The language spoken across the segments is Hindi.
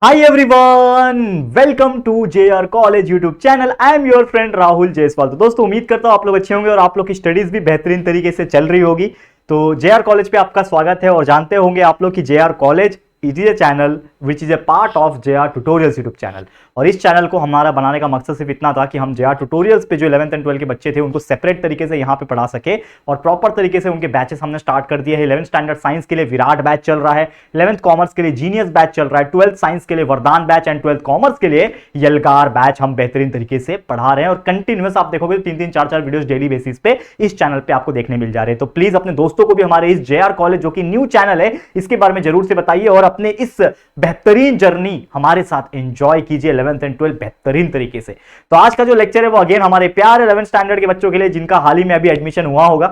Hi everyone, welcome to JR college YouTube channel. I'm your friend Rahul Jaiswal. तो दोस्तों उम्मीद करता हूँ आप लोग अच्छे होंगे और आप लोग की स्टडीज भी बेहतरीन तरीके से चल रही होगी। तो जेआर कॉलेज पे आपका स्वागत है और जानते होंगे आप लोग कि JR college it is a channel which is a part of JR tutorials YouTube channel. और इस चैनल को हमारा बनाने का मकसद सिर्फ इतना था कि हम जेआर ट्यूटोरियल्स पे जो 11th एंड 12th के बच्चे थे उनको सेपरेट तरीके से यहाँ पे पढ़ा सके और प्रॉपर तरीके से उनके बैचेस हमने स्टार्ट कर दिए हैं। 11th स्टैंडर्ड साइंस के लिए विराट बैच चल रहा है, 11th कॉमर्स के लिए जीनियस बैच चल रहा है, 12th साइंस के लिए वरदान बैच एंड 12th कॉमर्स के लिए यलगार बैच हम बेहतरीन तरीके से पढ़ा रहे हैं। और कंटिन्यूअस आप देखोगे 3-3 4-4 वीडियोस डेली बेसिस पे इस चैनल पे आपको देखने मिल जा रहे हैं। तो प्लीज अपने दोस्तों को भी हमारे इस जेआर कॉलेज जो कि न्यू चैनल है इसके बारे में जरूर से बताइए और अपने इस बेहतरीन जर्नी हमारे साथ एंजॉय कीजिए 11th एंड 12th बेहतरीन तरीके से। तो आज का जो लेक्चर है वो अगेन हमारे प्यारे 11th स्टैंडर्ड के बच्चों के लिए जिनका हाल ही में अभी एडमिशन हुआ होगा।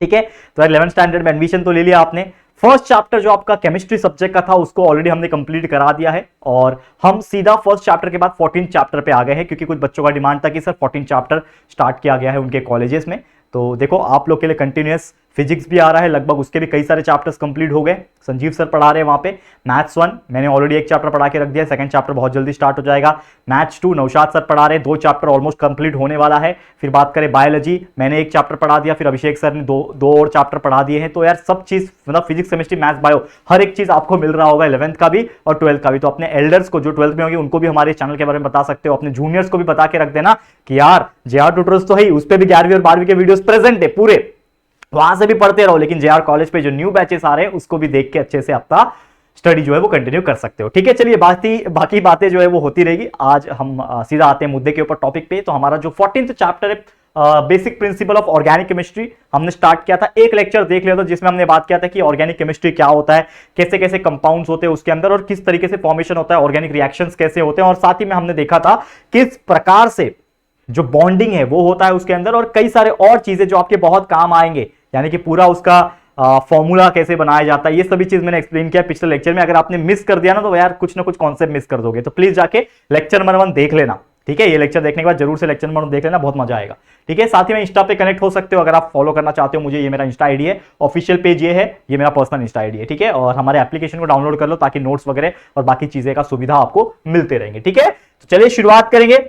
ठीक है, तो 11th स्टैंडर्ड में एडमिशन तो ले लिया आपने। फर्स्ट चैप्टर जो आपका केमिस्ट्री सब्जेक्ट का था उसको ऑलरेडी हमने कंप्लीट करा दिया है और हम सीधा फर्स्ट चैप्टर के बाद 14 चैप्टर पे आ गए हैं क्योंकि कुछ बच्चों का डिमांड था कि सर 14 चैप्टर स्टार्ट किया गया है उनके कॉलेजेस में। तो देखो आप लोग के लिए कंटिन्यूअस फिजिक्स भी आ रहा है, लगभग उसके भी कई सारे चैप्टर्स कंप्लीट हो गए। संजीव सर पढ़ा रहे हैं वहां पे। मैथ्स 1 मैंने ऑलरेडी एक चैप्टर पढ़ा के रख दिया, सेकंड चैप्टर बहुत जल्दी स्टार्ट हो जाएगा। मैथ्स 2 नौशाद सर पढ़ा रहे हैं, 2 चैप्टर ऑलमोस्ट कंप्लीट होने वाला है। फिर बात करें बायोलॉजी, मैंने एक चैप्टर पढ़ा दिया, फिर अभिषेक सर ने दो और चैप्टर पढ़ा दिए हैं। तो यार सब चीज मतलब फिजिक्स केमिस्ट्री मैथ्स बायो हर एक चीज आपको मिल रहा होगा 11th का भी और 12th का भी। तो अपने एल्डर्स को जो 12th में होंगे उनको भी हमारे चैनल के बारे में बता सकते हो, अपने जूनियर्स को भी बता के रख देना कि यार जेआर ट्यूटोरियल्स तो है, उस पर भी 11वीं और 12वीं के वीडियोस प्रेजेंट है पूरे, वहां से भी पढ़ते रहो। लेकिन जेआर कॉलेज पे जो न्यू बैचेस आ रहे हैं उसको भी देख के अच्छे से आपका स्टडी जो है वो कंटिन्यू कर सकते हो। ठीक है, चलिए बाकी बातें जो है वो होती रहेगी। आज हम सीधा आते हैं मुद्दे के ऊपर, टॉपिक पे। तो हमारा जो 14th चैप्टर है basic principle of organic chemistry हमने स्टार्ट किया था। एक लेक्चर देख लिया था जिसमें हमने बात किया था कि ऑर्गेनिक केमिस्ट्री क्या होता है, कैसे कैसे कंपाउंड्स होते हैं उसके अंदर और किस तरीके से फॉर्मेशन होता है, ऑर्गेनिक रिएक्शंस कैसे होते हैं। और साथ ही में हमने देखा था किस प्रकार से जो बॉन्डिंग है वो होता है उसके अंदर और कई सारे और चीजें जो आपके बहुत काम आएंगे, यानी कि पूरा उसका फॉर्मूला कैसे बनाया जाता है, ये सभी चीज मैंने एक्सप्लेन किया पिछले लेक्चर में। अगर आपने मिस कर दिया ना तो यार कुछ ना कुछ कॉन्सेप्ट मिस कर दोगे। तो प्लीज जाके लेक्चर नंबर 1 देख लेना। ठीक है, ये लेक्चर देखने के बाद जरूर से लेक्चर नंबर 1 देख लेना, बहुत मजा आएगा। ठीक है, साथ ही में इंस्टा पे कनेक्ट हो सकते हो अगर आप फॉलो करना चाहते हो मुझे। ये मेरा इंस्टा आईडी है, ऑफिशियल पेज ये है, ये मेरा पर्सनल इंस्टा आईडी है। ठीक है, और हमारे एप्लीकेशन को डाउनलोड कर लो ताकि नोट्स वगैरह और बाकी चीजें का सुविधा आपको मिलते रहेंगे। ठीक है, तो चलिए शुरुआत करेंगे।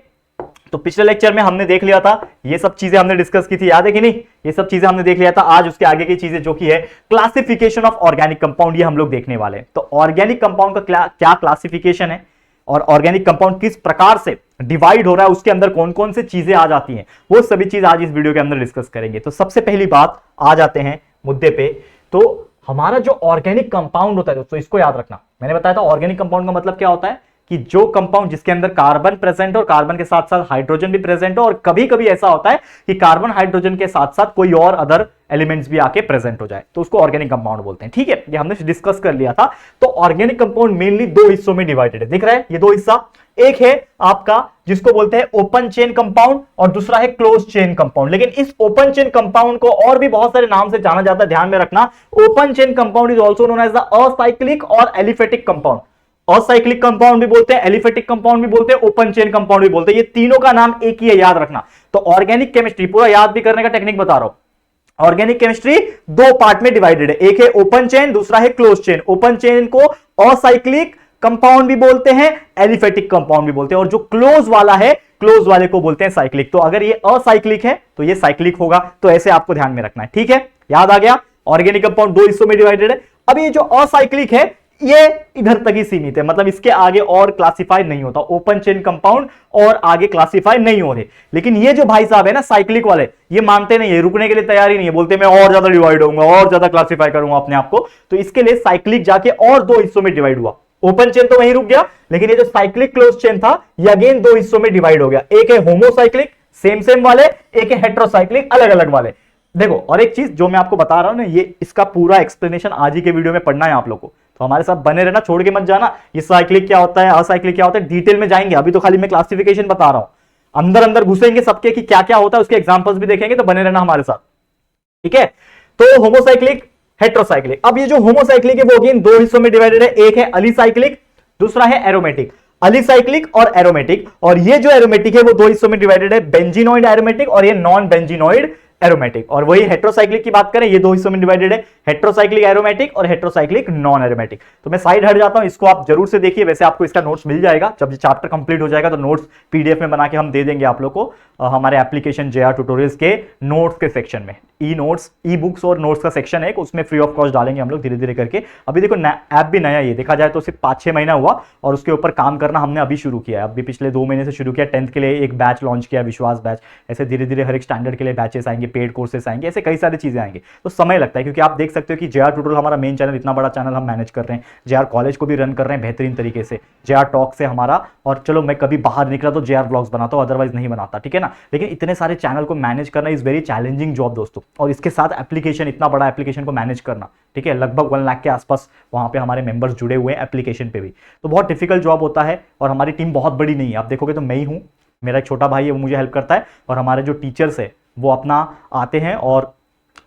तो पिछले लेक्चर में हमने देख लिया था, ये सब चीजें हमने डिस्कस की थी, याद है कि नहीं? ये सब चीजें हमने देख लिया था। आज उसके आगे की चीजें जो कि है क्लासिफिकेशन ऑफ ऑर्गेनिक कंपाउंड, ये हम लोग देखने वाले हैं। तो ऑर्गेनिक कंपाउंड का क्या क्लासिफिकेशन है और ऑर्गेनिक कंपाउंड किस प्रकार से डिवाइड हो रहा है, उसके अंदर कौन कौन से चीजें आ जाती हैं, वो सभी चीज आज इस वीडियो के अंदर डिस्कस करेंगे। तो सबसे पहली बात आ जाते हैं मुद्दे पे। तो हमारा जो ऑर्गेनिक कंपाउंड होता है दोस्तों, इसको याद रखना। मैंने बताया था ऑर्गेनिक कंपाउंड का मतलब क्या होता है कि जो कंपाउंड जिसके अंदर कार्बन प्रेजेंट हो और कार्बन के साथ साथ हाइड्रोजन भी प्रेजेंट हो, और कभी कभी ऐसा होता है कि कार्बन हाइड्रोजन के साथ साथ कोई और अदर एलिमेंट्स भी आके प्रेजेंट हो जाए, तो उसको ऑर्गेनिक कंपाउंड बोलते हैं। ठीक है, ये हमने डिस्कस कर लिया था। तो ऑर्गेनिक कंपाउंड मेनली 2 हिस्सों में डिवाइडेड है, दिख रहा है ये 2 हिस्सा। एक है आपका जिसको बोलते हैं ओपन चेन कंपाउंड और दूसरा है क्लोज चेन कंपाउंड। लेकिन इस ओपन चेन कंपाउंड को और भी बहुत सारे नाम से जाना जाता है, ध्यान में रखना। Open chain compound is also known as the acyclic और एलिफेटिक कंपाउंड। असाइक्लिक कंपाउंड भी बोलते हैं, एलिफेटिक कंपाउंड भी बोलते हैं, ओपन चेन कंपाउंड भी बोलते हैं। ये तीनों का नाम एक ही है, याद रखना। तो ऑर्गेनिक केमिस्ट्री पूरा याद भी करने का टेक्निक बता रहा हूं। ऑर्गेनिक केमिस्ट्री 2 पार्ट में डिवाइडेड है, एक है ओपन चेन, दूसरा है क्लोज चेन। ओपन चेन को असाइक्लिक कंपाउंड भी बोलते हैं, एलिफेटिक कंपाउंड भी बोलते हैं, और जो क्लोज वाला है क्लोज वाले को बोलते हैं साइक्लिक। तो अगर ये असाइक्लिक है तो ये साइक्लिक होगा। तो ऐसे आपको ध्यान में रखना है। ठीक है, याद आ गया। ऑर्गेनिक कंपाउंड 2 हिस्सों में डिवाइडेड है। अब ये जो असाइक्लिक है ये इधर तक ही सीमित है, मतलब इसके आगे और क्लासिफाई नहीं होता। ओपन चेन कंपाउंड और आगे क्लासिफाई नहीं हो रहे। लेकिन ये जो भाई साहब है ना साइक्लिक वाले, ये मानते नहीं है, रुकने के लिए तैयार ही नहीं है, बोलते मैं और ज्यादा डिवाइड होऊंगा, और ज्यादा क्लासिफाई करूंगा अपने आप को। तो इसके लिए साइक्लिक जाके और 2 हिस्सों में डिवाइड हुआ। ओपन चेन तो वहीं रुक गया, लेकिन ये जो साइक्लिक क्लोज चेन था ये अगेन 2 हिस्सों में डिवाइड हो गया। एक है होमोसाइक्लिक सेम वाले, एक है हेट्रोसाइक्लिक अलग अलग वाले। देखो, और एक चीज जो मैं आपको बता रहा हूं ना, ये इसका पूरा एक्सप्लेनेशन आज ही के वीडियो में पढ़ना है आप लोग को। तो हमारे साथ बने रहना, छोड़ के मत जाना। ये साइक्लिक क्या होता है, असाइक्लिक क्या होता है, डिटेल में जाएंगे। अभी तो खाली मैं क्लासिफिकेशन बता रहा हूं, अंदर अंदर घुसेंगे सबके कि क्या क्या होता है, उसके एग्जांपल्स भी देखेंगे। तो बने रहना हमारे साथ, ठीक है। तो होमोसाइक्लिक हेट्रोसाइक्लिक। अब ये जो होमोसाइक्लिक है वो अगेन 2 हिस्सों में डिवाइडेड है, एक है अलीसाइक्लिक, दूसरा है एरोमेटिक। अलीसाइक्लिक और एरोमेटिक, और ये जो एरोमेटिक है वो 2 हिस्सों में डिवाइडेड है, बेंजीनोइड एरोमेटिक और ये नॉन बेंजीनोइड एरोमेटिक। और वही हेट्रोसाइक्लिक की बात करें, ये 2 हिस्सों में डिवाइडेड है, हेट्रोसाइक्लिक एरोमेटिक और हेट्रोसाइक्लिक नॉन एरोमेटिक। तो मैं साइड हट जाता हूं, इसको आप जरूर से देखिए। वैसे आपको इसका नोट्स मिल जाएगा जब ये चैप्टर कंप्लीट हो जाएगा, तो नोट्स पीडीएफ में बना के हम दे देंगे आप लोग को हमारे एप्लीकेशन जेआर ट्यूटोरियल्स के नोट्स के सेक्शन में। ई नोट्स, ई बुक्स और नोट्स का सेक्शन है, उसमें फ्री ऑफ कॉस्ट डालेंगे हम लोग धीरे धीरे करके। अभी देखो ऐप भी नया, ये देखा जाए तो सिर्फ 5-6 महीना हुआ और उसके ऊपर काम करना हमने अभी शुरू किया है। अभी पिछले 2 महीने से शुरू किया। 10th के लिए एक बैच लॉन्च किया, विश्वास बैच। ऐसे धीरे धीरे हर एक स्टैंडर्ड के लिए बैचेस आएंगे, पेड कोर्सेस आएंगे, ऐसे कई सारी चीजें आएंगे। तो समय लगता है, क्योंकि आप देख सकते हो कि जेआर ट्यूटोरियल हमारा मेन चैनल, इतना बड़ा चैनल हम मैनेज कर रहे हैं, जेआर कॉलेज को भी रन कर रहे हैं बेहतरीन तरीके से, जेआर टॉक से हमारा। और चलो मैं कभी बाहर निकला तो जेआर व्लॉग्स बनाता हूं, अदरवाइज नहीं बनाता, ठीक है ना। लेकिन इतने सारे चैनल को मैनेज करना इज वेरी चैलेंजिंग जॉब दोस्तों। और इसके साथ एप्लीकेशन, इतना बड़ा एप्लीकेशन को मैनेज करना, ठीक है, लगभग 1 लाख के आसपास वहां पे हमारे मेंबर्स जुड़े हुए हैं एप्लीकेशन पे भी, तो बहुत डिफिकल्ट जॉब होता है। और हमारी टीम बहुत बड़ी नहीं है, आप देखोगे तो मैं ही हूं, मेरा एक छोटा भाई है वो मुझे हेल्प करता है, और हमारे जो टीचर्स है वो अपना आते हैं और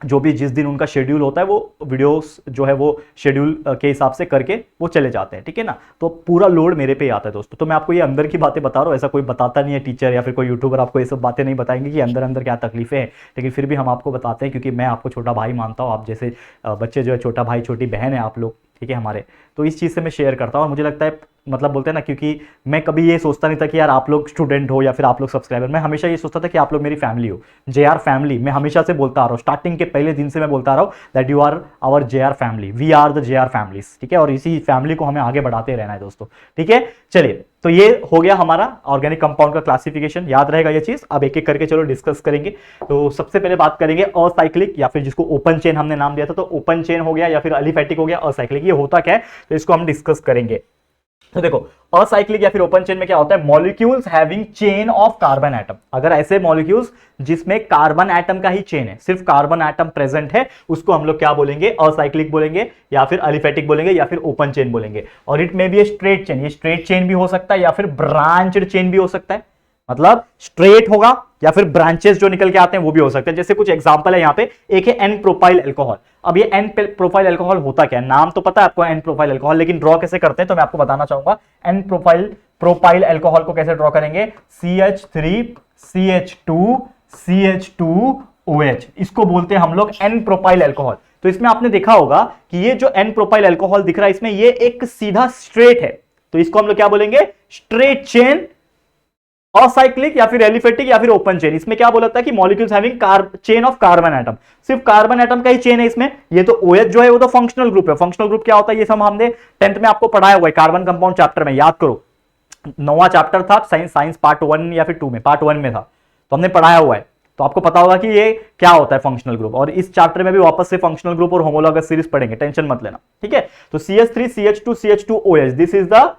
जो भी जिस दिन उनका शेड्यूल होता है वो वीडियोस जो है वो शेड्यूल के हिसाब से करके वो चले जाते हैं, ठीक है ना। तो पूरा लोड मेरे पे ही आता है दोस्तों। तो मैं आपको ये अंदर की बातें बता रहा हूँ, ऐसा कोई बताता नहीं है, टीचर या फिर कोई यूट्यूबर आपको ये सब बातें नहीं बताएंगे कि अंदर अंदर क्या तकलीफें हैं, लेकिन फिर भी हम आपको बताते हैं, क्योंकि मैं आपको छोटा भाई मानता हूँ। आप जैसे बच्चे जो है, छोटा भाई छोटी बहन है आप लोग, ठीक है हमारे, तो इस चीज़ से मैं शेयर करता हूँ। और मुझे लगता है, मतलब बोलते हैं ना, क्योंकि मैं कभी ये सोचता नहीं था कि यार आप लोग स्टूडेंट हो या फिर आप लोग सब्सक्राइबर, मैं हमेशा ये सोचता था कि आप लोग मेरी फैमिली हो, जेआर फैमिली। मैं हमेशा से बोलता आ रहा हूँ, स्टार्टिंग के पहले दिन से मैं बोलता आ रहा हूँ that you are our JR family, we are the JR families, ठीक है। और इसी फैमिली को हमें आगे बढ़ाते रहना है दोस्तों, ठीक है। चलिए, तो ये हो गया हमारा ऑर्गेनिक कंपाउंड का क्लासिफिकेशन, याद रहेगा ये चीज। अब एक एक करके चलो डिस्कस करेंगे। तो सबसे पहले बात करेंगे असाइक्लिक, या फिर जिसको ओपन चेन हमने नाम दिया था, तो ओपन चेन हो गया या फिर अलिफेटिक हो गया, असाइक्लिक। ये होता क्या है, तो इसको हम डिस्कस करेंगे। तो देखो, असाइक्लिक या फिर ओपन चेन में क्या होता है, molecules having chain of carbon atom. अगर ऐसे मॉलिक्यूल्स जिसमें कार्बन एटम का ही चेन है, सिर्फ कार्बन एटम प्रेजेंट है, उसको हम लोग क्या बोलेंगे, असाइक्लिक बोलेंगे, या फिर अलिफेटिक बोलेंगे, या फिर ओपन चेन बोलेंगे। और इट में भी स्ट्रेट चेन, ये स्ट्रेट चेन भी हो सकता है या फिर ब्रांच्ड चेन भी हो सकता है, मतलब स्ट्रेट होगा या फिर ब्रांचेस जो निकल के आते हैं वो भी हो सकते हैं। जैसे कुछ एग्जांपल है यहाँ पे, एक है एन प्रोपाइल अल्कोहल। अब ये एन प्रोपाइल अल्कोहल होता क्या है, नाम तो पता है आपको एन प्रोपाइल अल्कोहल, लेकिन ड्रॉ कैसे करते हैं तो मैं आपको बताना चाहूंगा। एन प्रोपाइल अल्कोहल को कैसे ड्रॉ करेंगे, CH3CH2CH2OH, इसको बोलते हैं हम लोग एन प्रोपाइल अल्कोहल। तो इसमें आपने देखा होगा कि ये जो एन प्रोपाइल अल्कोहल दिख रहा है, इसमें ये एक सीधा स्ट्रेट है, तो इसको हम लोग क्या बोलेंगे, स्ट्रेट चेन असाइक्लिक या फिर एलिफेटिक या फिर ओपन चेन। इसमें क्या बोला था कि molecules having chain of carbon atom, सिर्फ कार्बन एटम का ही चेन है इसमें। ये तो OH जो है वो तो फंक्शनल ग्रुप है। फंक्शनल ग्रुप क्या होता है, ये सब हमने 10th में आपको पढ़ाया हुआ है, कार्बन कंपाउंड चैप्टर में, याद करो 9वां चैप्टर था साइंस पार्ट 1 या फिर 2 में, पार्ट 1 में था, तो हमने पढ़ाया हुआ है। तो आपको पता होगा कि ये क्या होता है फंक्शनल ग्रुप। और इस चैप्टर में भी वापस से फंक्शनल ग्रुप और होमोलॉगस सीरीज पढ़ेंगे, टेंशन मत लेना, ठीक है। तो CH3CH2CH2OH, this is the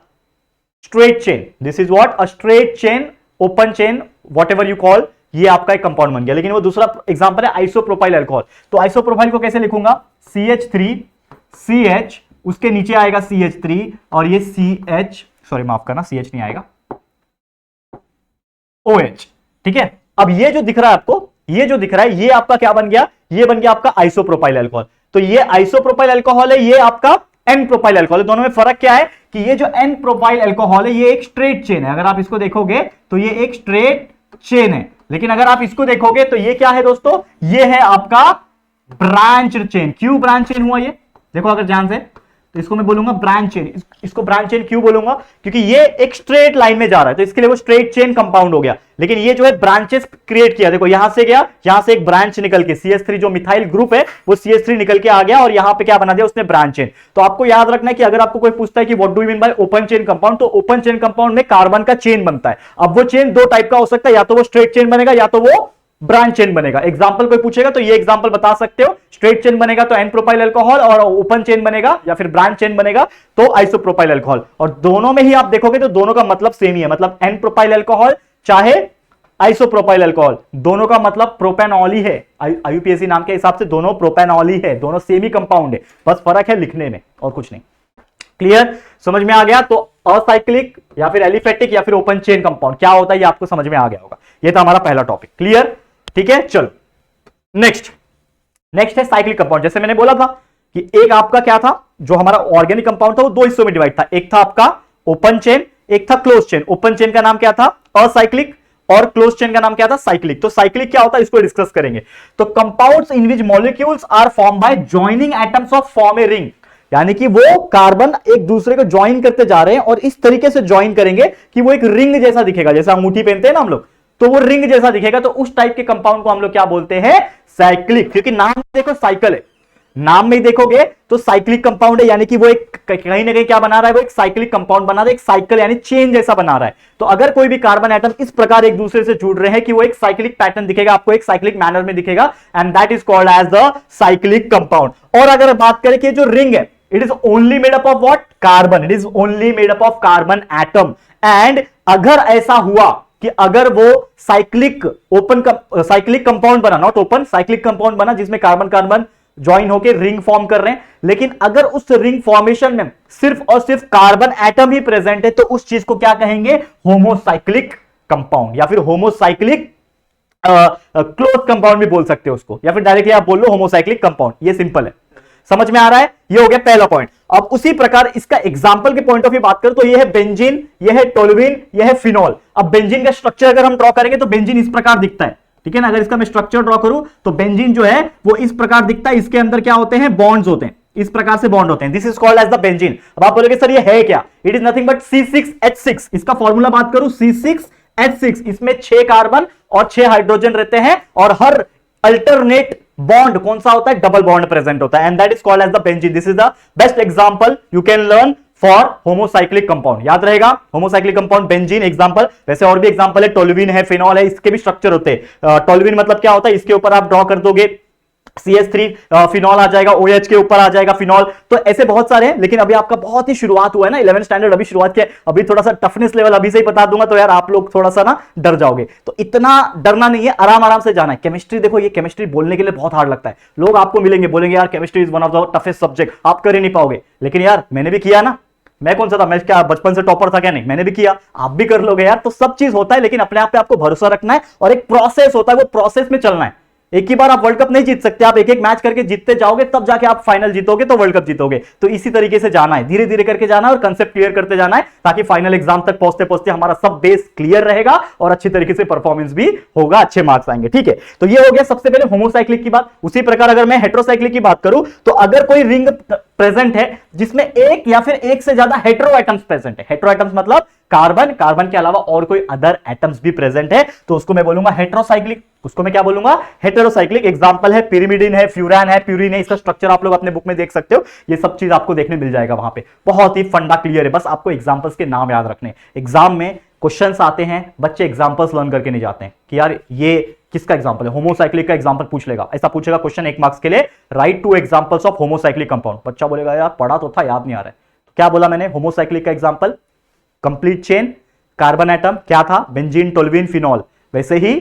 straight chain, this is what, a straight chain, open chain, what ever you call, ये आपका एक कंपाउंड बन गया। लेकिन वो दूसरा एग्जांपल है आइसोप्रोपाइल अल्कोहल। तो आइसोप्रोपाइल को कैसे लिखूंगा, CH3CH, उसके नीचे आएगा CH3 और ये CH, सॉरी माफ करना, CH नहीं आएगा, OH, ठीक है। अब ये जो दिख रहा है आपको, ये जो दिख रहा है, ये आपका क्या बन गया, ये बन गया आपका आइसोप्रोपाइल अल्कोहल। तो ये आइसोप्रोपाइल अल्कोहल है, ये आपका एन प्रोपाइल अल्कोहल है। दोनों में फर्क क्या है कि ये जो एन प्रोपाइल अल्कोहल है ये एक स्ट्रेट चेन है, अगर आप इसको देखोगे तो ये एक स्ट्रेट चेन है। लेकिन अगर आप इसको देखोगे तो ये क्या है दोस्तों, ये है आपका ब्रांच चेन। क्यों ब्रांच चेन हुआ ये देखो अगर ध्यान से, तो इसको मैं बोलूंगा ब्रांच चेन। इसको ब्रांच चेन क्यों बोलूंगा, क्योंकि ये एक स्ट्रेट लाइन में जा रहा है, तो इसके लिए वो स्ट्रेट चेन कंपाउंड हो गया। लेकिन ये जो है ब्रांचेस क्रिएट किया, देखो यहां से गया, यहां से एक ब्रांच निकल के CH3 जो मिथाइल ग्रुप है वो CH3 निकल के आ गया और यहां पे क्या बना दिया उसने, ब्रांच चेन। तो आपको याद रखना है कि अगर आपको कोई पूछता है कि what do you mean by open chain compound, तो ओपन चेन कंपाउंड में कार्बन का चेन बनता है। अब वो चेन दो टाइप का हो सकता है, या तो वो स्ट्रेट चेन बनेगा या तो वो ब्रांच चेन बनेगा। एग्जांपल कोई पूछेगा तो ये एग्जांपल बता सकते हो, स्ट्रेट चेन बनेगा तो एन प्रोपाइल अल्कोहल, और ओपन चेन बनेगा या फिर ब्रांच चेन बनेगा तो आइसोप्रोपाइल अल्कोहल। और दोनों में ही आप देखोगे तो दोनों का मतलब सेम ही है, मतलब एन प्रोपाइल अल्कोहल चाहे आइसोप्रोपाइल अल्कोहल, दोनों का मतलब प्रोपेनॉल ही है। IUPAC नाम के हिसाब से दोनों प्रोपेनॉल ही है, दोनों सेम ही कंपाउंड है, बस फर्क है लिखने में और कुछ नहीं। क्लियर, समझ में आ गया। तो असाइक्लिक या फिर एलिफेटिक या फिर ओपन चेन कंपाउंड क्या होता है ये आपको समझ में आ गया होगा। ये था हमारा पहला टॉपिक, क्लियर, ठीक है। चलो नेक्स्ट है साइक्लिक कंपाउंड। जैसे मैंने बोला था कि एक आपका क्या था, जो हमारा ऑर्गेनिक कंपाउंड था वो दो हिस्सों में डिवाइड था, एक था आपका ओपन चेन, एक था क्लोज चेन। ओपन चेन का नाम क्या था, असाइक्लिक, और क्लोज चेन का नाम क्या था, साइक्लिक। तो साइक्लिक क्या होता है इसको डिस्कस करेंगे। तो compounds in which molecules are form by joining atoms of form a ring, यानी कि वो कार्बन एक दूसरे को ज्वाइन करते जा रहे हैं और इस तरीके से ज्वाइन करेंगे कि वो एक रिंग जैसा दिखेगा, जैसा अंगूठी पहनते हैं ना हम लोग, तो वो रिंग जैसा दिखेगा। तो उस टाइप के कंपाउंड को हम लोग क्या बोलते हैं, साइक्लिक। क्योंकि नाम देखो साइकिल है, नाम में देखोगे तो साइक्लिक कंपाउंड है, यानी कि वो एक कहीं ना कहीं क्या बना रहा है, वो एक साइक्लिक कंपाउंड बना रहा है, एक साइकिल यानी चेन जैसा बना रहा है। तो अगर कोई भी कार्बन एटम इस प्रकार एक दूसरे से जुड़ रहे हैं कि वो एक साइक्लिक पैटर्न दिखेगा, आपको एक साइक्लिक मैनर में दिखेगा, and that is called as the cyclic compound. और अगर बात करें कि जो रिंग है, it is only made up of what, carbon, it is only made up of carbon atom. And अगर ऐसा हुआ कि अगर वो साइक्लिक साइक्लिक कंपाउंड बना, नॉट ओपन, साइक्लिक कंपाउंड बना जिसमें कार्बन कार्बन ज्वाइन होकर रिंग फॉर्म कर रहे हैं, लेकिन अगर उस रिंग फॉर्मेशन में सिर्फ और सिर्फ कार्बन एटम ही प्रेजेंट है, तो उस चीज को क्या कहेंगे, होमोसाइक्लिक कंपाउंड, या फिर होमोसाइक्लिक क्लोज कंपाउंड भी बोल सकते हो उसको, या फिर डायरेक्टली आप बोल लो होमोसाइक्लिक कंपाउंड। ये सिंपल है, समझ में आ रहा है। ये हो गया पहला पॉइंट। अब उसी प्रकार इसका एग्जांपल के पॉइंट ऑफ व्यू बात करें तो ये है बेंजीन, ये है टोल्यूइन, ये है फिनॉल। अब बेंजीन का स्ट्रक्चर अगर हम ड्रॉ करेंगे तो बेंजीन इस प्रकार दिखता है, ठीक है ना। अगर इसका मैं स्ट्रक्चर ड्रॉ करूं तो बेंजीन जो है वो इस प्रकार दिखता है। इसके अंदर क्या होते हैं, बॉन्ड्स होते हैं, इस प्रकार से बॉन्ड होते हैं। This is called as the benzene. अब आप बोलोगे सर ये है क्या, it is nothing but C6H6। इसका फॉर्मूला बात करूं C6H6, इसमें 6 कार्बन और 6 हाइड्रोजन रहते हैं, और हर अल्टरनेट बॉन्ड कौन सा होता है, डबल बॉन्ड प्रेजेंट होता है, and that is called as the benzene. This is the best example you can learn for homocyclic compound. याद रहेगा, होमोसाइक्लिक कंपाउंड बेंजीन एग्जांपल। वैसे और भी एग्जांपल है, टोल्यूइन है, फिनॉल है, इसके भी स्ट्रक्चर होते हैं। टोल्यूइन मतलब क्या होता है, इसके ऊपर आप ड्रॉ कर दोगे CH3, फिनॉल आ जाएगा, OH के ऊपर आ जाएगा फिनॉल। तो ऐसे बहुत सारे हैं, लेकिन अभी आपका बहुत ही शुरुआत हुआ है ना, 11th स्टैंडर्ड अभी शुरुआत किया, अभी थोड़ा सा टफनेस लेवल अभी से ही बता दूंगा तो यार आप लोग थोड़ा सा ना डर जाओगे। तो इतना डरना नहीं है, आराम आराम से जाना है। केमिस्ट्री देखो, ये केमिस्ट्री बोलने के लिए बहुत हार्ड लगता है। लोग आपको मिलेंगे बोलेंगे यार chemistry is one of the toughest subject, आप कर ही नहीं पाओगे। लेकिन यार मैंने भी किया ना, मैं कौन सा था, मैं क्या बचपन से टॉपर था क्या, नहीं, मैंने भी किया, आप भी कर लोगे यार। तो सब चीज होता है, लेकिन अपने आप पे आपको भरोसा रखना है, और एक प्रोसेस होता है, वो प्रोसेस में चलना है। एक ही बार आप वर्ल्ड कप नहीं जीत सकते, आप एक एक मैच करके जीतते जाओगे, तब जाके आप फाइनल जीतोगे तो वर्ल्ड कप जीतोगे। तो इसी तरीके से जाना है, धीरे धीरे करके जाना है और कंसेप्ट क्लियर करते जाना है, ताकि फाइनल एग्जाम तक पहुंचते पहुंचते हमारा सब बेस क्लियर रहेगा और अच्छी तरीके से परफॉर्मेंस भी होगा, अच्छे मार्क्स आएंगे। ठीक है, तो ये हो गया सबसे पहले होमोसाइक्लिक की बात। उसी प्रकार अगर मैं हेटेरोसाइक्लिक की बात करूं तो अगर कोई रिंग प्रेजेंट है जिसमें एक या फिर एक से ज्यादा हेटेरो एटम्स प्रेजेंट है, हेटेरो एटम्स मतलब कार्बन, कार्बन के अलावा और कोई अदर एटम्स भी प्रेजेंट है, तो उसको मैं बोलूंगा हेटेरोसाइक्लिक। उसको मैं क्या बोलूंगा, हेटेरोसाइक्लिक। एग्जांपल है पिरिमिडिन है, फ्यूरान है, प्यूरिन है। इसका स्ट्रक्चर आप लोग अपने बुक में देख सकते हो, ये सब चीज आपको देखने मिल जाएगा वहां पे। बहुत ही फंडा क्लियर है, बस आपको एग्जांपल्स के नाम याद रखने। एग्जाम में क्वेश्चंस आते हैं, बच्चे एग्जांपल्स लर्न करके नहीं जाते हैं कि यार ये किसका एग्जांपल है, होमोसाइक्लिक का एग्जांपल पूछ लेगा, ऐसा पूछेगा क्वेश्चन 1 मार्क्स के लिए, right 2 examples of homocyclic compound. बच्चा बोलेगा यार पढ़ा तो था, याद नहीं आ रहा है। तो क्या बोला मैंने, होमोसाइक्लिक का example complete chain, carbon atom क्या था, बेंजीन, टोल्यूइन, फिनॉल। वैसे ही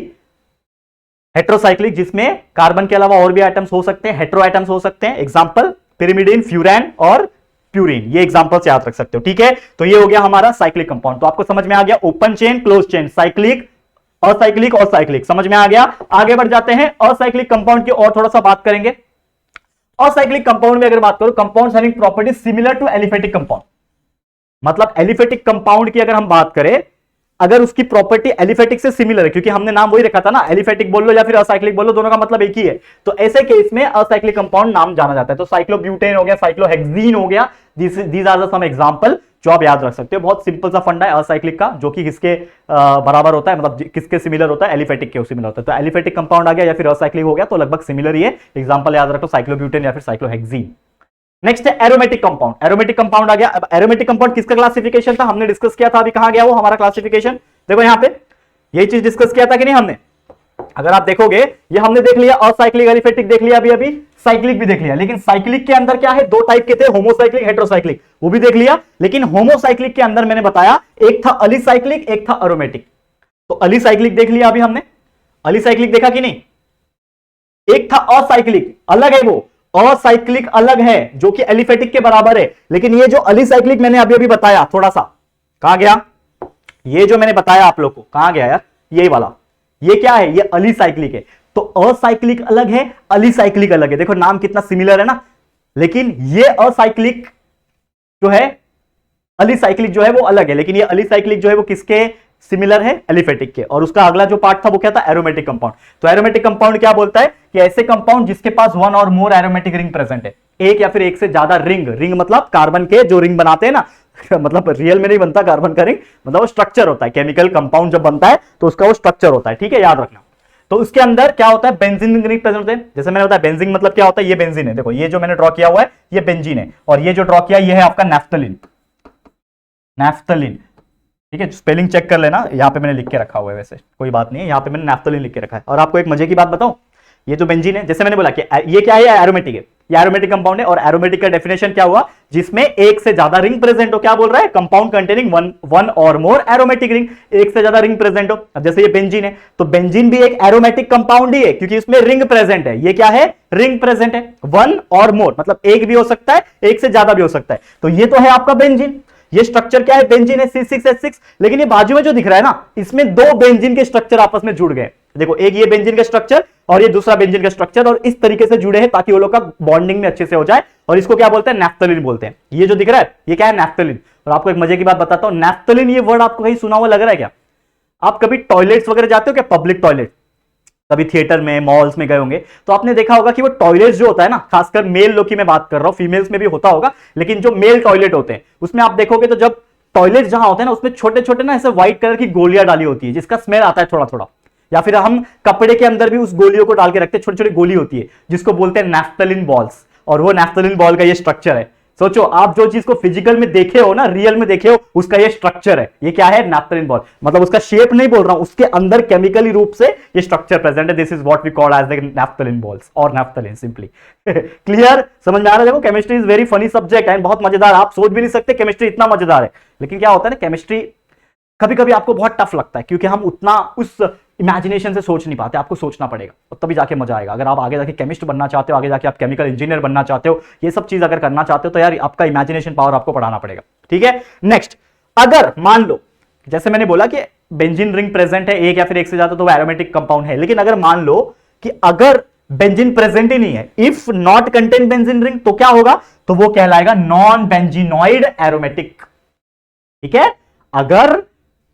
हेटेरोसाइक्लिक जिसमें कार्बन के अलावा और भी एटम्स हो सकते हैं, हेटेरो एटम्स हो सकते हैं, एग्जांपल पिरिमिडिन, फ्यूरान और प्यूरिन। ये एग्जांपल्स याद रख सकते हो। ठीक है, तो ये हो गया हमारा साइक्लिक कंपाउंड। तो आपको समझ में आ गया open chain, close chain, cyclic, acyclic और साइक्लिक, समझ में आ गया। आगे बढ़ जाते हैं असाइक्लिक कंपाउंड की और थोड़ा सा बात करेंगे। असाइक्लिक कंपाउंड में अगर बात करो, compounds having properties similar to aliphatic compound, मतलब एलिफेटिक कंपाउंड की अगर हम बात करें, अगर उसकी प्रॉपर्टी एलिफेटिक से सिमिलर है, क्योंकि हमने नाम वही रखा था ना, एलिफेटिक बोल लो या फिर असाइक्लिक बोल लो, दोनों का मतलब एक ही है। तो ऐसे केस में असाइक्लिक कंपाउंड नाम जाना जाता है। तो साइक्लोब्यूटेन हो गया, साइक्लोहेक्सीन हो गया, these are the some example जो आप याद रख सकते हो। बहुत सिंपल सा फंडा है असाइक्लिक का, जो कि किसके बराबर होता है, मतलब किसके सिमिलर होता है, एलिफेटिक के सिमिलर होता है। तो एलिफेटिक कंपाउंड आ गया या फिर असाइक्लिक हो गया, तो लगभग सिमिलर ही है। एग्जांपल याद रखो, साइक्लोब्यूटेन या फिर साइक्लोहेक्सीन। नेक्स्ट है एरोमेटिक कंपाउंड। एरोमेटिक कंपाउंड आ गया। अब एरोमेटिक कंपाउंड किसका क्लासिफिकेशन था, हमने डिस्कस किया था, अभी कहां गया वो हमारा क्लासिफिकेशन, देखो यहां पे यही चीज डिस्कस किया था कि नहीं हमने। अगर आप देखोगे, ये हमने देख लिया, असाइक्लिक, एलिफेटिक देख लिया, अभी साइक्लिक भी देख लिया। लेकिन साइक्लिक के अंदर क्या है, 2 टाइप के थे, होमोसाइक्लिक, हेटेरोसाइक्लिक, वो भी देख लिया। लेकिन होमोसाइक्लिक के अंदर मैंने बताया एक था अलिसाइक्लिक, एक था एरोमेटिक। तो अलिसाइक्लिक देख लिया अभी हमने, अलिसाइक्लिक देखा कि नहीं। एक था असाइक्लिक, अलग है वो, असाइक्लिक अलग है, जो कि एलिफेटिक के बराबर है। लेकिन ये जो अलिसाइक्लिक मैंने अभी अभी बताया, थोड़ा सा कहां गया, ये जो मैंने बताया आप लोग को, कहां गया यार, यही वाला, ये क्या है, ये अलिसाइक्लिक है। तो असाइक्लिक अलग है, अलिसाइक्लिक अलग है। देखो नाम कितना सिमिलर है ना। लेकिन ये असाइक्लिक जो है, अलिसाइक्लिक जो है वो अलग है। लेकिन ये अलिसाइक्लिक जो है वो किसके सिमिलर है एलिफेटिक के। और उसका अगला जो पार्ट था वो क्या था, एरोमेटिक कंपाउंड। तो एरोमेटिक कंपाउंड क्या बोलता है कि ऐसे कंपाउंड जिसके पास वन और मोर एरोमेटिक रिंग प्रेजेंट है, एक या फिर एक से ज्यादा रिंग, रिंग मतलब कार्बन के जो रिंग बनाते हैं ना मतलब रियल में नहीं बनता कार्बन का रिंग, मतलब वो स्ट्रक्चर होता है, केमिकल कंपाउंड जब बनता है तो उसका वो स्ट्रक्चर होता है, ठीक है, याद रखना। तो उसके अंदर क्या होता है, बेंजीन रिंग प्रेजेंट होते हैं। जैसे मैंने बताया बेंजीन मतलब क्या होता है, ये बेंजीन है, देखो ये जो मैंने ड्रॉ किया हुआ है ये बेंजीन है, और ये जो ड्रॉ किया ये है आपका नैफ्थलीन, नैफ्थलीन, ठीक है। स्पेलिंग चेक कर लेना, यहाँ पे मैंने लिख के रखा हुआ है, वैसे कोई बात नहीं है, यहाँ पे मैंने नैफ्थलीन लिख के रखा है। और आपको एक मजे की बात बताऊं, ये जो बेंजीन है, जैसे मैंने बोला कि ये क्या है, एरोमेटिक है, ये एरोमेटिक कंपाउंड है। और एरोमेटिक का डेफिनेशन क्या हुआ, जिसमें एक से ज्यादा रिंग प्रेजेंट हो। क्या बोल रहा है, कंपाउंड कंटेनिंग वन और मोर एरोमेटिक रिंग, एक से ज्यादा रिंग प्रेजेंट हो। अब जैसे ये बेंजीन है, तो बेंजीन भी एक एरोमेटिक कंपाउंड ही है, क्योंकि इसमें रिंग प्रेजेंट है। ये क्या है, रिंग प्रेजेंट है, वन और मोर मतलब एक भी हो सकता है, एक से ज्यादा भी हो सकता है। तो ये तो है आपका बेंजीन, ये स्ट्रक्चर क्या है, बेंजीन है C6H6। लेकिन ये बाजू में जो दिख रहा है ना, इसमें दो बेंजीन के स्ट्रक्चर आपस में जुड़ गए। देखो एक ये बेंजीन का स्ट्रक्चर और ये दूसरा बेंजीन का स्ट्रक्चर, और इस तरीके से जुड़े हैं ताकि वो लोग का बॉन्डिंग में अच्छे से हो जाए। और इसको क्या बोलते हैं, नैफ्थलीन बोलते हैं। ये जो दिख रहा है ये क्या है, नैफ्थलीन। और आपको एक मजे की बात बताता हूं, नैफ्थलीन ये वर्ड आपको कहीं सुना हुआ लग रहा है क्या? आप कभी टॉयलेट्स वगैरह जाते हो क्या, पब्लिक टॉयलेट, कभी थिएटर में, मॉल्स में गए होंगे, तो आपने देखा होगा कि वो टॉयलेट जो होता है ना, खासकर मेल लोग की मैं बात कर रहा हूं, फीमेल्स में भी होता होगा, लेकिन जो मेल टॉयलेट होते हैं उसमें आप देखोगे तो जब टॉयलेट जहां होते हैं ना, उसमें छोटे छोटे ना ऐसे व्हाइट कलर की गोलियां डाली होती है, जिसका स्मेल आता है थोड़ा थोड़ा। या फिर हम कपड़े के अंदर भी उस गोलियों को डाल के रखते हैं, छोटी छोटी गोली होती है जिसको बोलते हैं नैफ्थलीन बॉल्स। और वो नैफ्थलीन बॉल का ये स्ट्रक्चर है। सोचो आप जो चीज को फिजिकल में देखे हो ना, रियल में देखे हो, उसका ये स्ट्रक्चर है। ये क्या है, नैफ्थलीन बॉल। मतलब उसका शेप नहीं बोल रहा हूं, उसके अंदर केमिकली रूप से ये स्ट्रक्चर प्रेजेंट है। This is what we call as the naphthalene balls और नैफ्थलीन सिंपली। क्लियर, समझ में आ रहा है? देखो chemistry is very funny subject and बहुत मजेदार। आप सोच भी नहीं सकते केमिस्ट्री इतना मजेदार है। लेकिन क्या होता है ना, केमिस्ट्री कभी कभी आपको बहुत टफ लगता है, क्योंकि हम उतना उस इमेजिनेशन से सोच नहीं पाते। आपको सोचना पड़ेगा और तभी जाके मजा आएगा। अगर आप आगे जाके केमिस्ट बनना चाहते हो, आगे जाके आप केमिकल इंजीनियर बनना चाहते हो, ये सब चीज अगर करना चाहते हो, तो यार आपका इमेजिनेशन पावर आपको बढ़ाना पड़ेगा, ठीक है। नेक्स्ट, अगर मान लो जैसे मैंने बोला कि बेंजीन रिंग प्रेजेंट है एक या फिर एक से ज्यादा, तो वो एरोमेटिक कंपाउंड है। लेकिन अगर मान लो कि अगर बेंजीन प्रेजेंट ही नहीं है, if not contain benzene ring, तो क्या होगा, तो वो कहलाएगा नॉन बेंजीनॉइड एरोमेटिक, ठीक है। अगर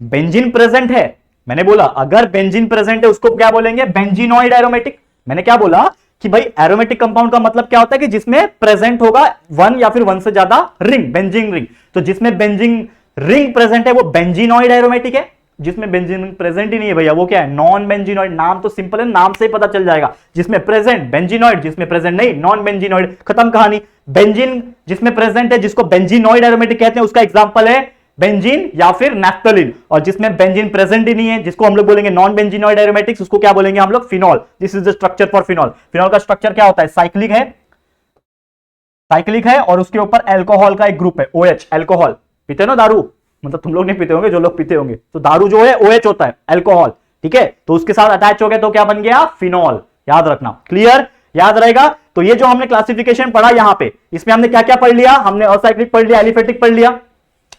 बेंजीन प्रेजेंट है, मैंने बोला अगर बेंजीन प्रेजेंट है उसको क्या बोलेंगे, बेंजीनॉइड एरोमेटिक। मैंने क्या बोला कि भाई एरोमेटिक कंपाउंड का मतलब क्या होता है कि जिसमें प्रेजेंट होगा वन या फिर वन से ज्यादा रिंग, बेंजीन रिंग। तो जिसमें बेंजीन रिंग प्रेजेंट है वो बेंजीनॉइड एरोमेटिक है। जिसमें बेंजीन प्रेजेंट ही नहीं है भैया, वो क्या है, नॉन बेंजीनॉइड। नाम तो सिंपल है, नाम से ही पता चल जाएगा। जिसमें प्रेजेंट बेंजीनॉइड, जिसमें प्रेजेंट नहीं नॉन बेंजीनॉइड, खत्म कहानी। बेंजीन जिसमें प्रेजेंट है जिसको बेंजीनॉइड एरोमेटिक कहते हैं, उसका एग्जांपल है बेंजीन या फिर नैफ्थलीन। और जिसमें बेंजीन प्रेजेंट ही नहीं है, जिसको हम लोग बोलेंगे नॉन बेंजीनॉइड एरोमेटिक्स, उसको क्या बोलेंगे हम लोग, phenol. This is the structure for phenol. Phenol का स्ट्रक्चर क्या होता है, साइक्लिक है, साइक्लिक है, और उसके ऊपर एल्कोहल का एक ग्रुप है, OH। एल्कोहल पीते हो ना दारू, मतलब तुम लोग नहीं पीते होंगे, जो लोग पीते होंगे, तो दारू जो है OH होता है, एल्कोहल, ठीक है। तो उसके साथ अटैच हो गया तो क्या बन गया, फिनॉल। याद रखना, क्लियर, याद रहेगा। तो ये जो हमने क्लासिफिकेशन पढ़ा यहां पे, इसमें हमने क्या क्या पढ़ लिया, हमने असाइक्लिक पढ़ लिया, एलिफेटिक पढ़ लिया,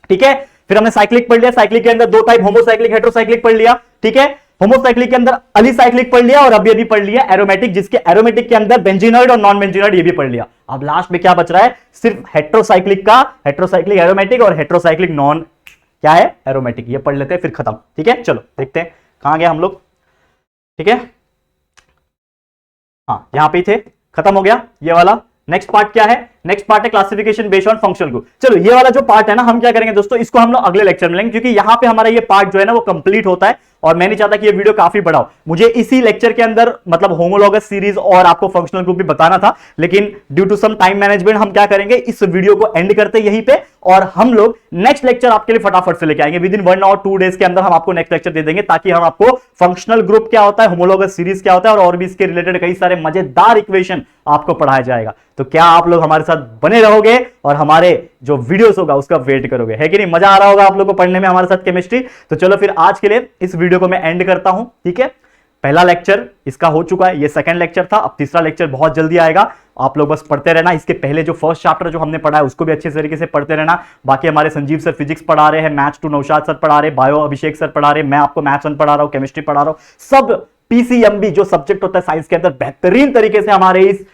ठीक है। फिर हमने साइक्लिक पढ़ लिया, साइक्लिक के अंदर दो टाइप, होमोसाइक्लिक हेटेरोसाइक्लिक पढ़ लिया, ठीक है। होमोसाइक्लिक के अंदर अलीसाइक्लिक पढ़ लिया, और अभी पढ़ लिया एरोमेटिक, जिसके एरोमेटिक के अंदर बेंजीनॉइड और नॉन बेंजीनॉइड, ये भी पढ़ लिया। अब लास्ट में क्या बच रहा है, सिर्फ हेटेरोसाइक्लिक का, हेटेरोसाइक्लिक एरोमेटिक और हेटेरोसाइक्लिक नॉन क्या है, एरोमेटिक। ये पढ़ लेते हैं फिर खत्म, ठीक है। चलो देखते हैं कहां गए हम लोग, ठीक है। हाँ यहां पे थे, खत्म हो गया ये वाला। नेक्स्ट पार्ट क्या है, नेक्स्ट पार्ट है classification based on functional group. चलो ये वाला जो पार्ट है ना, हम क्या करेंगे दोस्तों, इसको हम लोग अगले लेक्चर में लेंगे, क्योंकि यहां पे हमारा ये पार्ट जो है ना वो कंप्लीट होता है, और मैं नहीं चाहता कि ये वीडियो काफी बड़ा हो। मुझे इसी लेक्चर के अंदर मतलब होमोलॉगस सीरीज और आपको फंक्शनल ग्रुप भी बताना था, लेकिन due to some time management हम क्या करेंगे, इस वीडियो को एंड करते यहीं पे, और हम लोग नेक्स्ट लेक्चर आपके लिए फटाफट से लेके आएंगे। विद इन 1 और 2 डेज के अंदर हम आपको नेक्स्ट लेक्चर दे देंगे, ताकि हम आपको फंक्शनल ग्रुप क्या होता है, होमोलॉगस सीरीज क्या होता है, और भी इसके रिलेटेड कई सारे मजेदार इक्वेशन आपको पढ़ाया जाएगा। तो क्या आप लोग हमारे साथ बने रहोगे और हमारे जो वीडियोस होगा उसका वेट करोगे, है कि नहीं? मजा आ रहा होगा आप लोगों को पढ़ने में हमारे साथ केमिस्ट्री। तो चलो फिर आज के लिए इस वीडियो को मैं एंड करता हूं, ठीक है। पहला लेक्चर इसका हो चुका है, ये सेकंड लेक्चर था, अब तीसरा लेक्चर बहुत जल्दी आएगा। आप लोग बस पढ़ते रहना, इसके पहले जो फर्स्ट चैप्टर जो हमने पढ़ा है उसको भी अच्छे तरीके से पढ़ते रहना। बाकी हमारे संजीव सर फिजिक्स पढ़ा रहे हैं, मैथ्स 2 नौशाद सर पढ़ा रहे, बायो अभिषेक सर पढ़ा रहे, मैं आपको मैथ्स 1 पढ़ा रहा हूं, केमिस्ट्री पढ़ा रहा हूं। सब PCMB जो सब्जेक्ट होता है साइंस के अंदर बेहतरीन तरीके से हमारे इस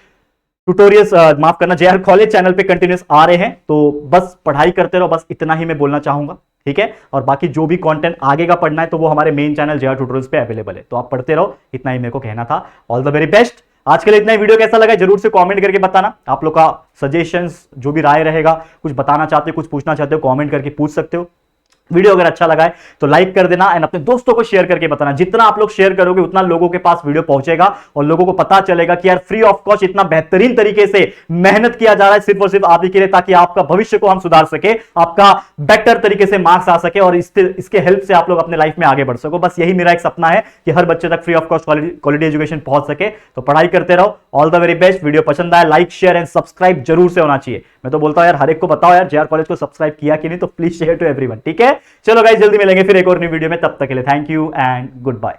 ट्यूटोरियल्स माफ करना JR कॉलेज चैनल पे कंटिन्यूस आ रहे हैं। तो बस पढ़ाई करते रहो, बस इतना ही मैं बोलना चाहूंगा। ठीक है। और बाकी जो भी कंटेंट आगे का पढ़ना है तो वो हमारे मेन चैनल जेआर ट्यूटोरियल्स पे अवेलेबल है, तो आप पढ़ते रहो। इतना ही मेरे को कहना था। All the very best. आज के लिए इतना ही। वीडियो कैसा लगा जरूर से कमेंट करके बताना। आप लोग का सजेशंस जो भी राय रहेगा, कुछ बताना चाहते हो, कुछ पूछना चाहते हो, कमेंट करके पूछ सकते हो। वीडियो अगर अच्छा लगा है तो लाइक कर देना एंड अपने दोस्तों को शेयर करके बताना। जितना आप लोग शेयर करोगे उतना लोगों के पास वीडियो पहुंचेगा और लोगों को पता चलेगा कि यार फ्री ऑफ कॉस्ट इतना बेहतरीन तरीके से मेहनत किया जा रहा है सिर्फ और सिर्फ आप ही के लिए, ताकि आपका भविष्य को हम सुधार सके, आपका बेटर तरीके से मार्क्स आ सके और इसके हेल्प से आप लोग अपने लाइफ में आगे बढ़ सको। बस यही मेरा एक सपना है कि हर बच्चे तक free of cost quality education पहुंच सके। तो पढ़ाई करते रहो। All the very best. Video पसंद आया लाइक शेयर एंड सब्सक्राइब जरूर से होना चाहिए। मैं तो बोलता हूं यार हर एक को बताओ यार जेआर कॉलेज को सब्सक्राइब किया कि नहीं, तो प्लीज शेयर टू एवरीवन। ठीक है, चलो गाइस जल्दी मिलेंगे फिर एक और नई वीडियो में। तब तक के लिए thank you and good bye.